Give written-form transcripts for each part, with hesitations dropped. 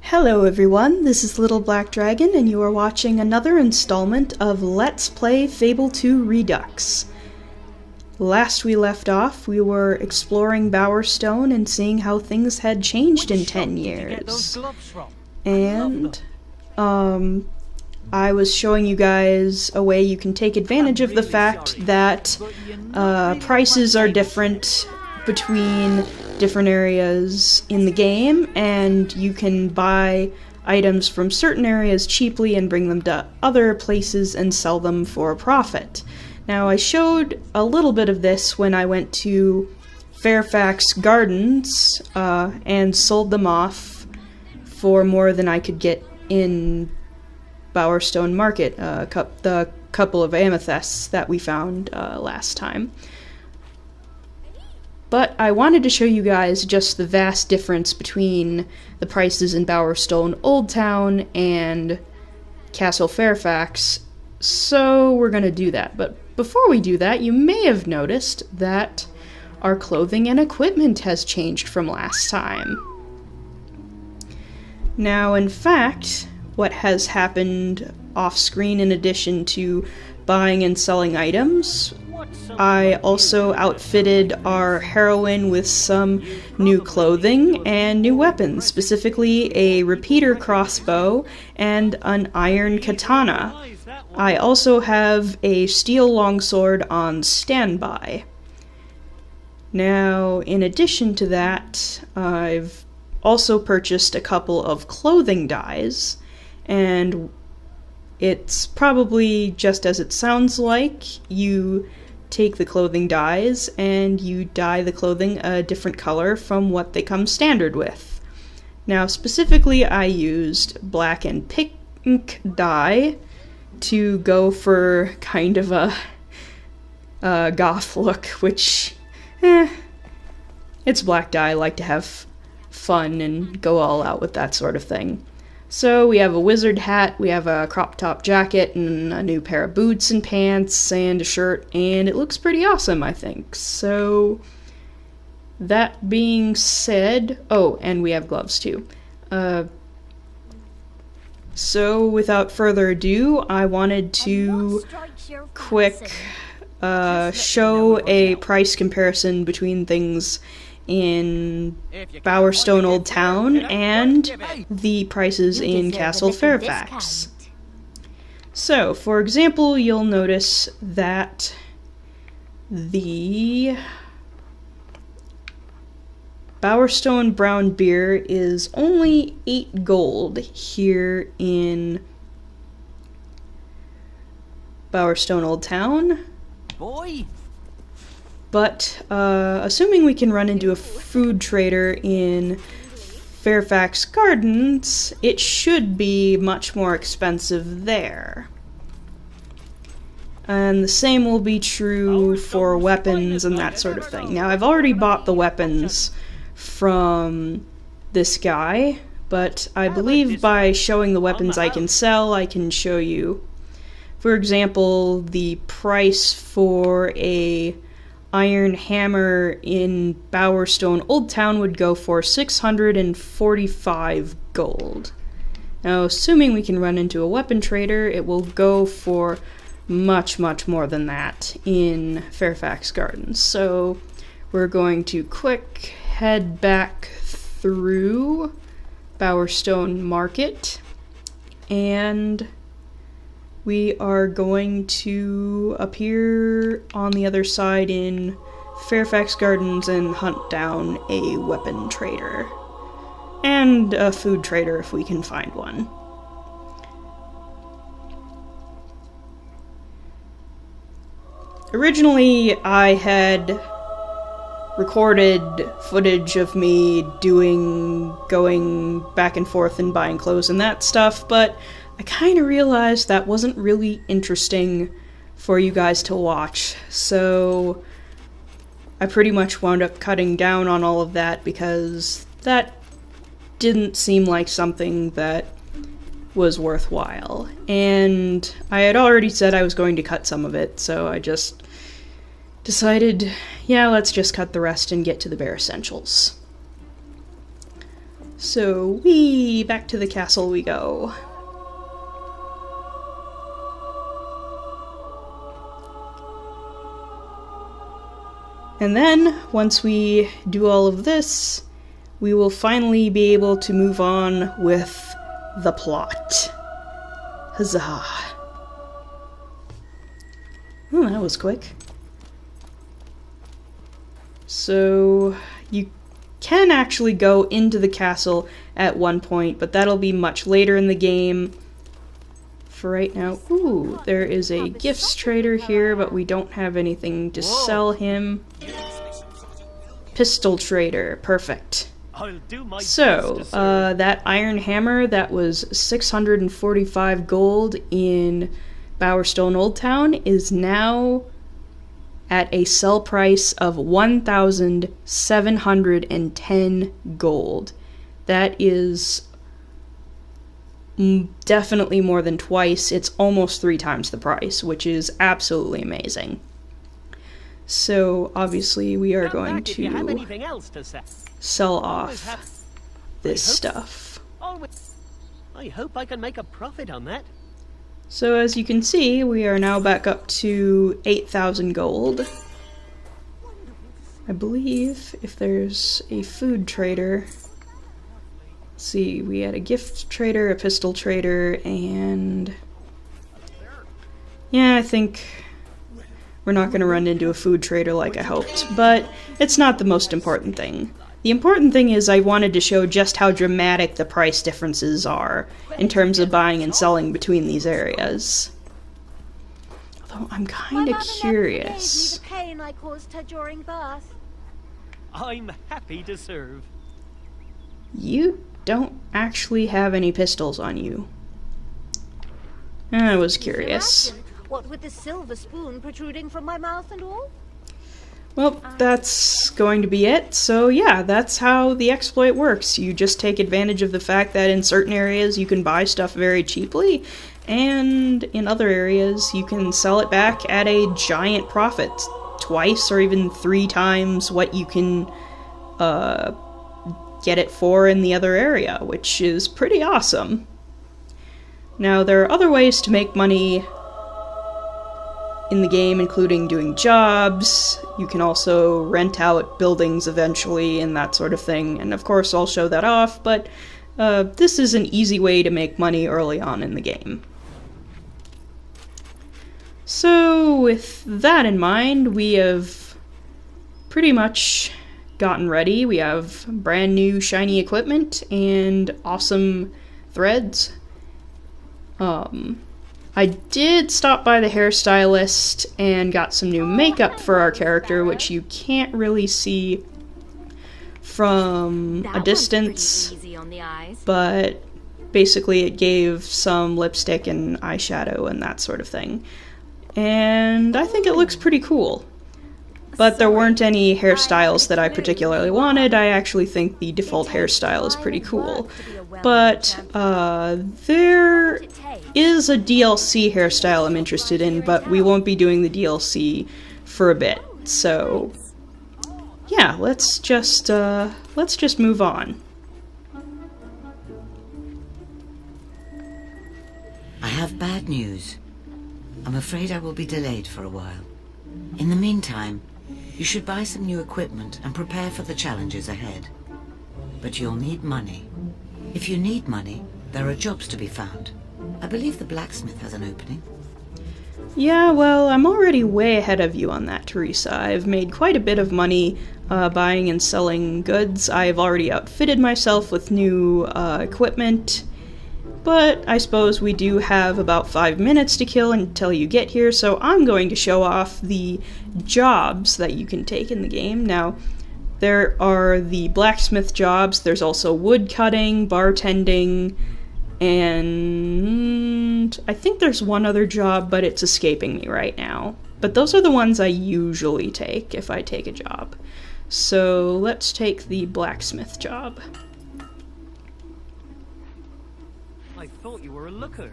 Hello everyone, this is Little Black Dragon and you are watching another installment of Let's Play Fable 2 Redux. Last we left off, we were exploring Bowerstone and seeing how things had changed in 10 years. And, I was showing you guys a way you can take advantage of the fact that prices are different between different areas in the game, and you can buy items from certain areas cheaply and bring them to other places and sell them for a profit. Now, I showed a little bit of this when I went to Fairfax Gardens and sold them off for more than I could get in Bowerstone Market, the couple of amethysts that we found last time. But I wanted to show you guys just the vast difference between the prices in Bowerstone Old Town and Castle Fairfax, so we're going to do that. But before we do that, you may have noticed that our clothing and equipment has changed from last time. Now, in fact, what has happened off-screen in addition to buying and selling items, I also outfitted our heroine with some new clothing and new weapons, specifically a repeater crossbow and an iron katana. I also have a steel longsword on standby. Now, in addition to that, I've also purchased a couple of clothing dyes, and it's probably just as it sounds like. You take the clothing dyes and you dye the clothing a different color from what they come standard with. Now, specifically, I used black and pink dye to go for kind of a goth look, which, it's black dye. I like to have fun and go all out with that sort of thing. So we have a wizard hat, we have a crop top jacket, and a new pair of boots and pants, and a shirt, and it looks pretty awesome, I think. So, that being said, oh, and we have gloves too. So without further ado, I wanted to quick show a price comparison between things in Bowerstone Old Town and the prices in Castle Fairfax. So, for example, you'll notice that the Bowerstone brown beer is only 8 gold here in Bowerstone Old Town. But, assuming we can run into a food trader in Fairfax Gardens, it should be much more expensive there. And the same will be true for weapons and that sort of thing. Now, I've already bought the weapons from this guy, but I believe by showing the weapons I can sell, I can show you. For example, the price for a iron hammer in Bowerstone Old Town would go for 645 gold. Now, assuming we can run into a weapon trader, it will go for much, much more than that in Fairfax Gardens. So, we're going to quick head back through Bowerstone Market, and we are going to appear on the other side in Fairfax Gardens and hunt down a weapon trader. And a food trader if we can find one. Originally, I had recorded footage of me going back and forth and buying clothes and that stuff, but I kind of realized that wasn't really interesting for you guys to watch, so I pretty much wound up cutting down on all of that because that didn't seem like something that was worthwhile. And I had already said I was going to cut some of it, so I just decided, yeah, let's just cut the rest and get to the bare essentials. So, back to the castle we go. And then, once we do all of this, we will finally be able to move on with the plot. Huzzah! Oh, that was quick. So, you can actually go into the castle at one point, but that'll be much later in the game. For right now, ooh, there is a gifts trader here, but we don't have anything to sell him. Pistol trader, perfect. So, that iron hammer that was 645 gold in Bowerstone Old Town is now at a sell price of 1,710 gold. That is definitely more than twice. It's almost 3 times the price, which is absolutely amazing. So obviously we are going to sell off this stuff. I hope I can make a profit on that. So as you can see, we are now back up to 8,000 gold. I believe if there's a food trader... Let's see, we had a gift trader, a pistol trader, and... yeah, I think we're not going to run into a food trader like I hoped, but it's not the most important thing. The important thing is I wanted to show just how dramatic the price differences are in terms of buying and selling between these areas. Although I'm kind of curious. I'm happy to serve. You don't actually have any pistols on you. I was curious. What with the silver spoon protruding from my mouth and all? Well, that's going to be it. So yeah, that's how the exploit works. You just take advantage of the fact that in certain areas you can buy stuff very cheaply, and in other areas you can sell it back at a giant profit. Twice or even 3 times what you can get it for in the other area, which is pretty awesome. Now, there are other ways to make money in the game, including doing jobs. You can also rent out buildings eventually and that sort of thing, and of course I'll show that off, but this is an easy way to make money early on in the game. So with that in mind, we have pretty much gotten ready. We have brand new shiny equipment and awesome threads. I did stop by the hairstylist and got some new makeup for our character, which you can't really see from a distance, but basically it gave some lipstick and eyeshadow and that sort of thing. And I think it looks pretty cool. But there weren't any hairstyles that I particularly wanted. I actually think the default hairstyle is pretty cool. But there is a DLC hairstyle I'm interested in, but we won't be doing the DLC for a bit. So yeah, let's just move on. I have bad news. I'm afraid I will be delayed for a while. In the meantime, you should buy some new equipment and prepare for the challenges ahead. But you'll need money. If you need money, there are jobs to be found. I believe the blacksmith has an opening. Yeah, well, I'm already way ahead of you on that, Theresa. I've made quite a bit of money buying and selling goods. I've already outfitted myself with new equipment. But I suppose we do have about 5 minutes to kill until you get here, so I'm going to show off the jobs that you can take in the game. Now, there are the blacksmith jobs, there's also wood cutting, bartending, and I think there's one other job, but it's escaping me right now. But those are the ones I usually take if I take a job. So let's take the blacksmith job. I thought you were a looker.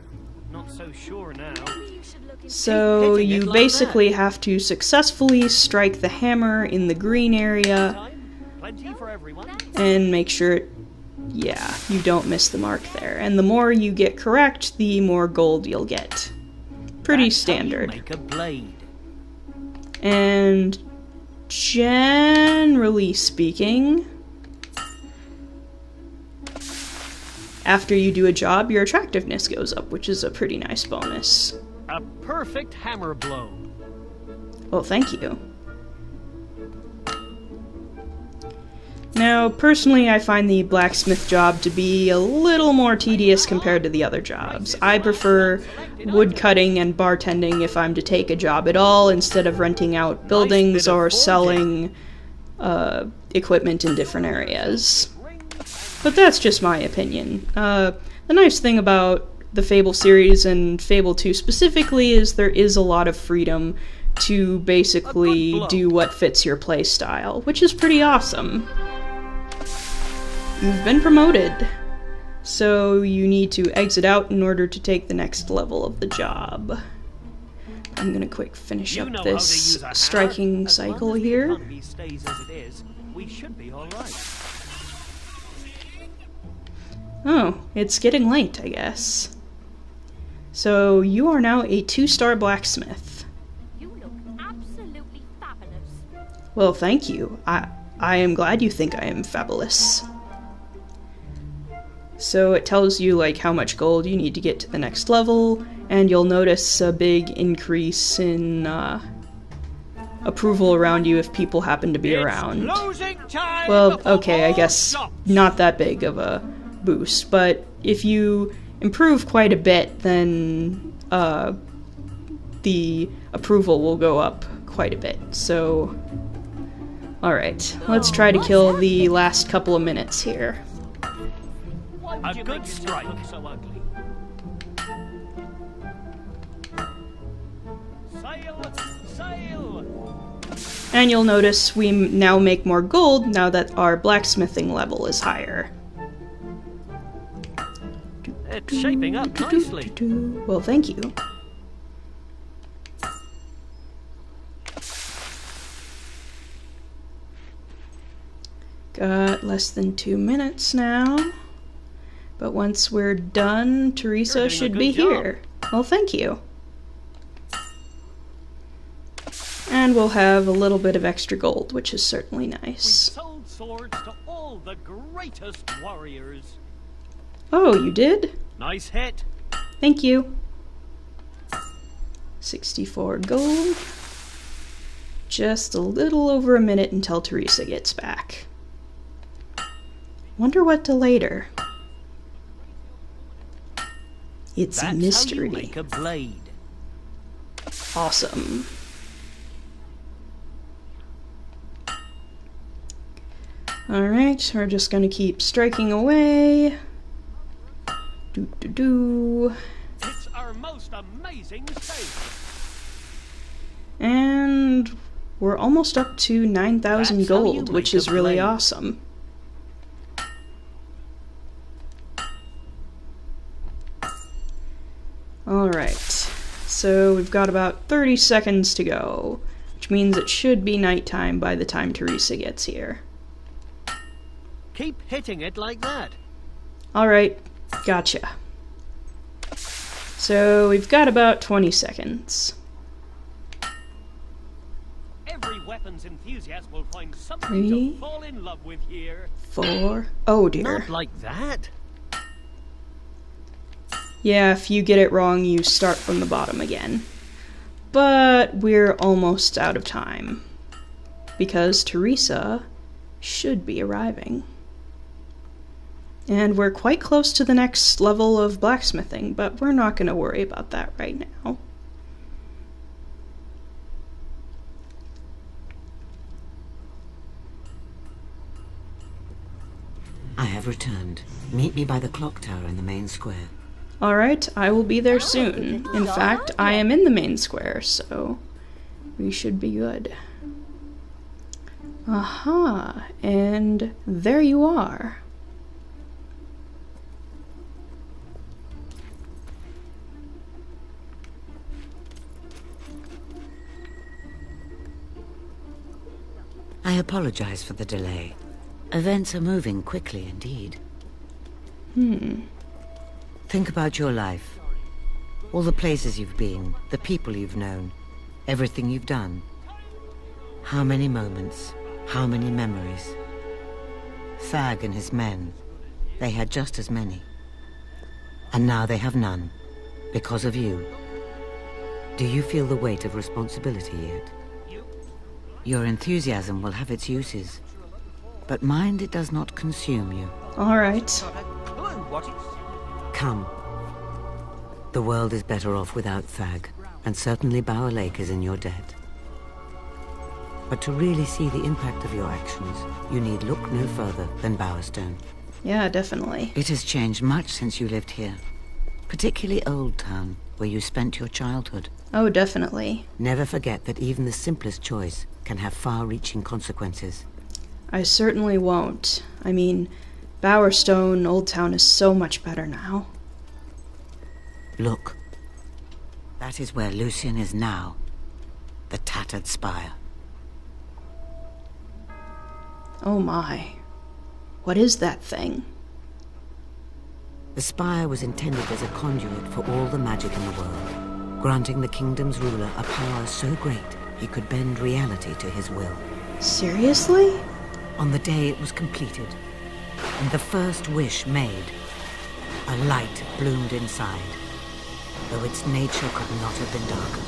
Not so sure now. So you basically have to successfully strike the hammer in the green area and make sure it yeah, you don't miss the mark there. And the more you get correct, the more gold you'll get. Pretty standard. Make a blade. And generally speaking, after you do a job, your attractiveness goes up, which is a pretty nice bonus. A perfect hammer blow. Well, thank you. Now, personally, I find the blacksmith job to be a little more tedious compared to the other jobs. I prefer woodcutting and bartending if I'm to take a job at all, instead of renting out buildings or selling equipment in different areas. But that's just my opinion. The nice thing about the Fable series and Fable 2 specifically is there is a lot of freedom to basically do what fits your playstyle, which is pretty awesome. You've been promoted, so you need to exit out in order to take the next level of the job. I'm gonna quick finish up this striking cycle here. We should be all right. Oh, it's getting late, I guess. So you are now a 2-star blacksmith. You look absolutely fabulous. Well, thank you. I am glad you think I am fabulous. So it tells you like how much gold you need to get to the next level, and you'll notice a big increase in approval around you if people happen to be around. Well, okay, I guess not that big of a boost, but if you improve quite a bit, then the approval will go up quite a bit. So, alright, let's try to kill the last couple of minutes here. A good strike. So ugly. Sail, sail. And you'll notice we now make more gold now that our blacksmithing level is higher. It's shaping up nicely. Well, thank you. Got less than 2 minutes now. But once we're done, Theresa should be here. Well, thank you. And we'll have a little bit of extra gold, which is certainly nice. We sold swords to all the greatest warriors. Oh, you did? Nice hit. Thank you. 64 gold. Just a little over a minute until Theresa gets back. Wonder what delayed her. It's a mystery. How you make a blade. Awesome. Alright, we're just gonna keep striking away. It's our most amazing save. And we're almost up to 9,000 gold, which is really awesome. Alright, so we've got about 30 seconds to go, which means it should be nighttime by the time Theresa gets here. Keep hitting it like that. Alright, gotcha. So we've got about 20 seconds. Every weapons enthusiast will find something to fall in love with here. 4. Oh dear. Not like that. Yeah, if you get it wrong, you start from the bottom again. But we're almost out of time. Because Theresa should be arriving. And we're quite close to the next level of blacksmithing, but we're not going to worry about that right now. I have returned. Meet me by the clock tower in the main square. Alright, I will be there soon. In fact, I am in the main square, so we should be good. Aha, and there you are. I apologize for the delay. Events are moving quickly indeed. Think about your life. All the places you've been, the people you've known, everything you've done. How many moments, how many memories. Thag and his men, they had just as many. And now they have none, because of you. Do you feel the weight of responsibility yet? Your enthusiasm will have its uses, but mind it does not consume you. All right. Come. The world is better off without Thag, and certainly Bower Lake is in your debt. But to really see the impact of your actions, you need look no further than Bowerstone. Yeah, definitely. It has changed much since you lived here, particularly Old Town, where you spent your childhood. Oh, definitely. Never forget that even the simplest choice can have far-reaching consequences. I certainly won't. I mean, Bowerstone, Old Town is so much better now. Look. That is where Lucien is now. The tattered spire. Oh my. What is that thing? The spire was intended as a conduit for all the magic in the world, granting the kingdom's ruler a power so great he could bend reality to his will. Seriously? On the day it was completed, and the first wish made, a light bloomed inside, though its nature could not have been darker.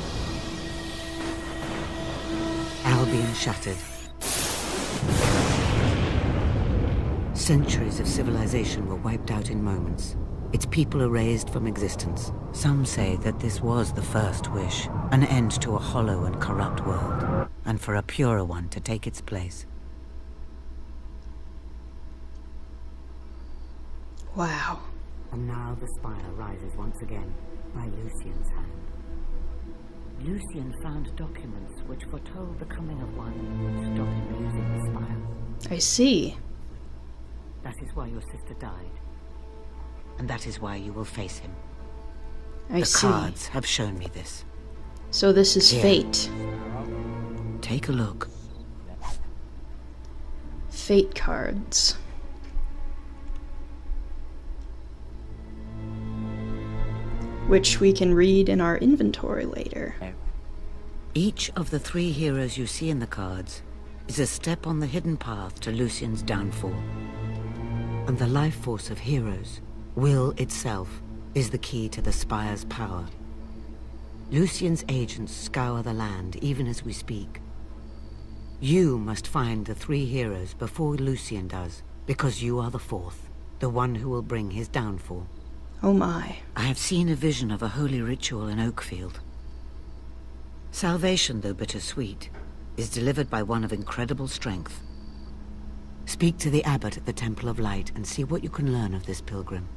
Albion shattered. Centuries of civilization were wiped out in moments, its people erased from existence. Some say that this was the first wish, an end to a hollow and corrupt world, and for a purer one to take its place. Wow. And now the spire rises once again, by Lucien's hand. Lucien found documents which foretold the coming of one who would stop him using the spire. I see. That is why your sister died. And that is why you will face him. I see. The cards have shown me this. So this is Here. fate. Take a look. Fate cards. Which we can read in our inventory later. Each of the 3 heroes you see in the cards is a step on the hidden path to Lucien's downfall. And the life force of heroes, will itself, is the key to the spire's power. Lucien's agents scour the land even as we speak. You must find the 3 heroes before Lucien does, because you are the 4th, the one who will bring his downfall. Oh my. I have seen a vision of a holy ritual in Oakfield. Salvation, though bittersweet, is delivered by one of incredible strength. Speak to the abbot at the Temple of Light and see what you can learn of this pilgrim.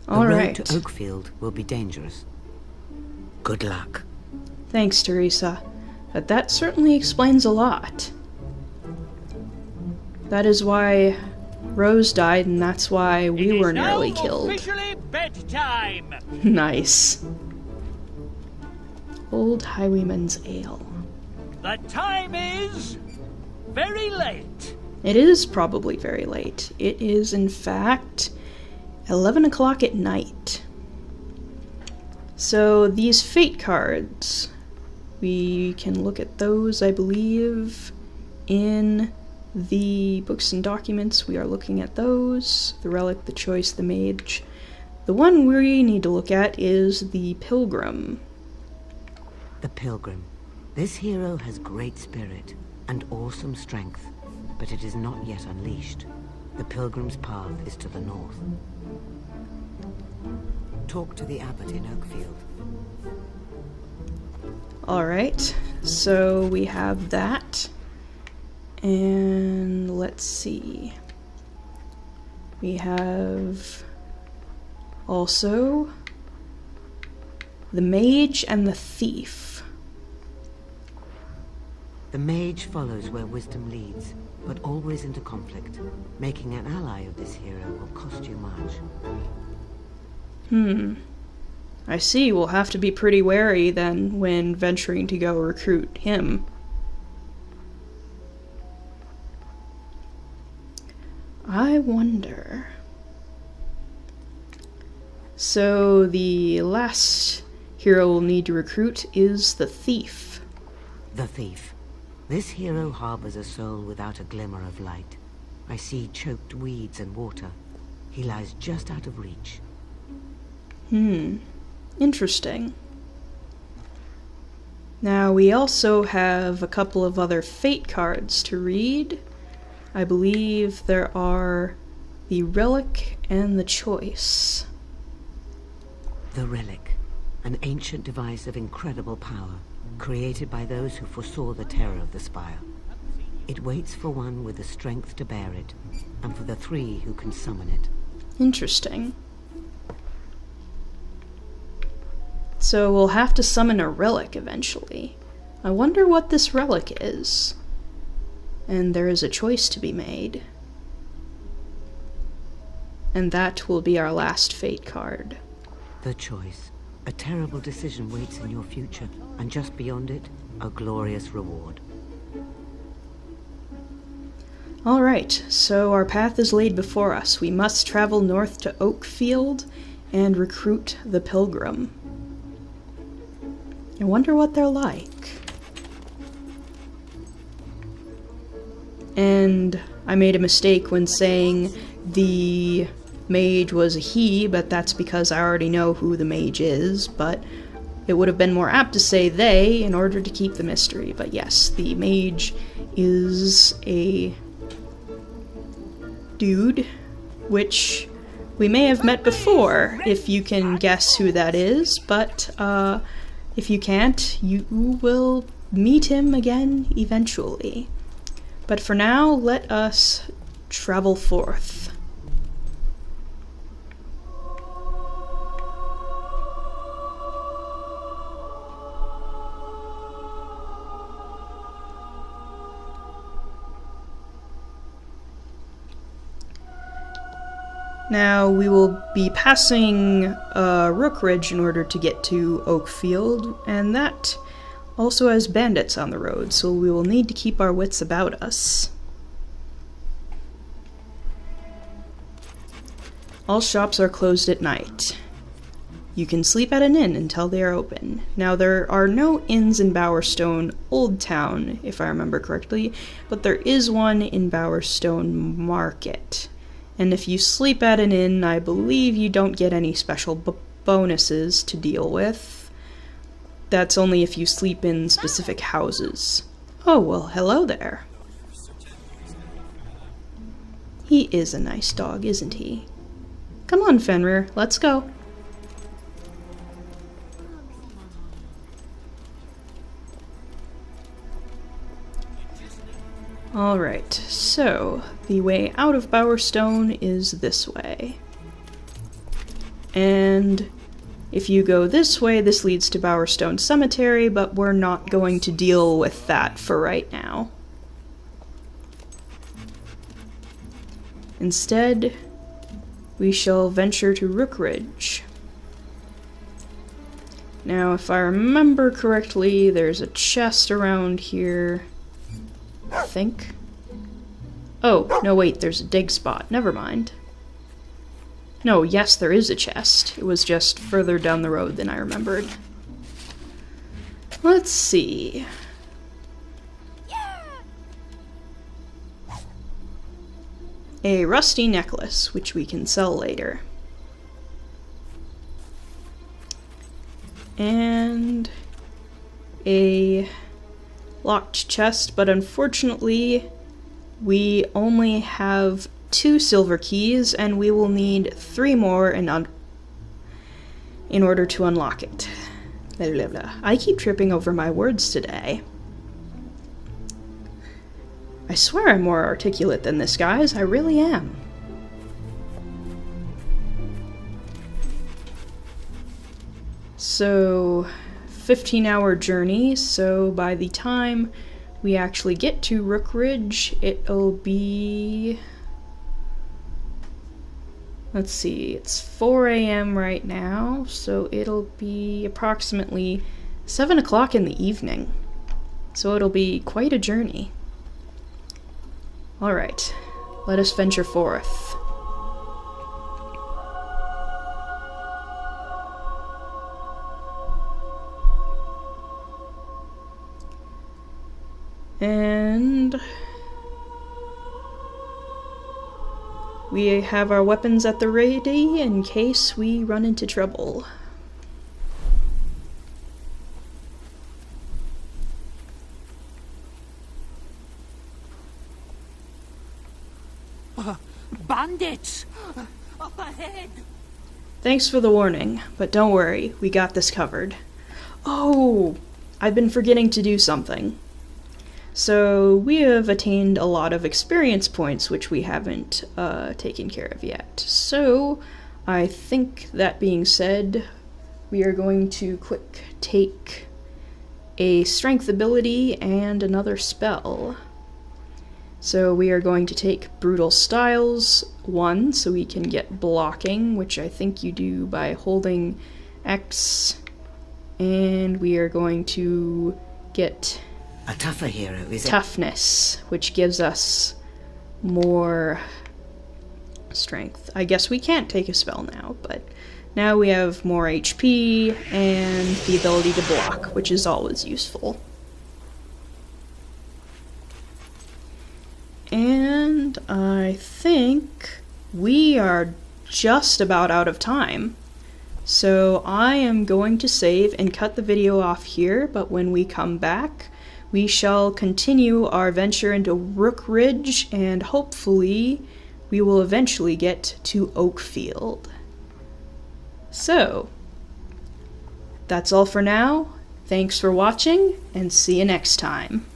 All the road right. to Oakfield will be dangerous. Good luck. Thanks, Theresa. But that certainly explains a lot. That is why Rose died, and that's why we were nearly killed. Officially bedtime. Nice. Old Highwayman's Ale. The time is very late. It is probably very late. It is, in fact, 11 o'clock at night. So these fate cards, we can look at those, I believe, in the books and documents. We are looking at those. The relic, the choice, the mage. The one we need to look at is the Pilgrim. The Pilgrim. This hero has great spirit and awesome strength, but it is not yet unleashed. The Pilgrim's path is to the north. Talk to the abbot in Oakfield. Alright, so we have that. And let's see. We have also the mage and the thief. The mage follows where wisdom leads, but always into conflict. Making an ally of this hero will cost you much. I see, we'll have to be pretty wary then when venturing to go recruit him. I wonder... So the last hero we'll need to recruit is the thief. The thief. This hero harbors a soul without a glimmer of light. I see choked weeds and water. He lies just out of reach. Interesting. Now we also have a couple of other fate cards to read. I believe there are the relic and the choice. The relic. An ancient device of incredible power, created by those who foresaw the terror of the spire. It waits for one with the strength to bear it, and for the 3 who can summon it. Interesting. So we'll have to summon a relic eventually. I wonder what this relic is. And there is a choice to be made. And that will be our last fate card. The choice. A terrible decision waits in your future, and just beyond it, a glorious reward. Alright, so our path is laid before us. We must travel north to Oakfield and recruit the Pilgrim. I wonder what they're like. And I made a mistake when saying the mage was a he, but that's because I already know who the mage is, but it would have been more apt to say they in order to keep the mystery. But yes, the mage is a dude, which we may have met before if you can guess who that is, but if you can't, you will meet him again eventually. But for now, let us travel forth. Now, we will be passing Rookridge in order to get to Oakfield, and that also has bandits on the road, so we will need to keep our wits about us. All shops are closed at night. You can sleep at an inn until they are open. Now, there are no inns in Bowerstone Old Town, if I remember correctly, but there is one in Bowerstone Market. And if you sleep at an inn, I believe you don't get any special bonuses to deal with. That's only if you sleep in specific houses. Oh, well, hello there. He is a nice dog, isn't he? Come on, Fenrir, let's go. Alright, so the way out of Bowerstone is this way. And if you go this way, this leads to Bowerstone Cemetery, but we're not going to deal with that for right now. Instead, we shall venture to Rookridge. Now, if I remember correctly, there's a chest around here. I think. Oh, no wait, there's a dig spot. Never mind. No, yes, there is a chest. It was just further down the road than I remembered. Let's see. A rusty necklace, which we can sell later. And a locked chest, but unfortunately we only have 2 silver keys, and we will need 3 more in order to unlock it. Blah, blah, blah. I keep tripping over my words today. I swear I'm more articulate than this, guys. I really am. So, 15-hour journey, so by the time we actually get to Rookridge, it'll be... Let's see, it's 4 a.m. right now, so it'll be approximately 7 o'clock in the evening. So it'll be quite a journey. Alright, let us venture forth. And we have our weapons at the ready in case we run into trouble. Bandits! Up ahead! Thanks for the warning, but don't worry, we got this covered. Oh, I've been forgetting to do something. So we have attained a lot of experience points, which we haven't taken care of yet. So I think that being said, we are going to quick take a strength ability and another spell. So we are going to take Brutal Styles 1, so we can get blocking, which I think you do by holding X. And we are going to get a tougher hero, is it? Toughness, which gives us more strength. I guess we can't take a spell now, but now we have more HP and the ability to block, which is always useful. And I think we are just about out of time. So I am going to save and cut the video off here, but when we come back, we shall continue our venture into Rookridge, and hopefully we will eventually get to Oakfield. So, that's all for now. Thanks for watching, and see you next time.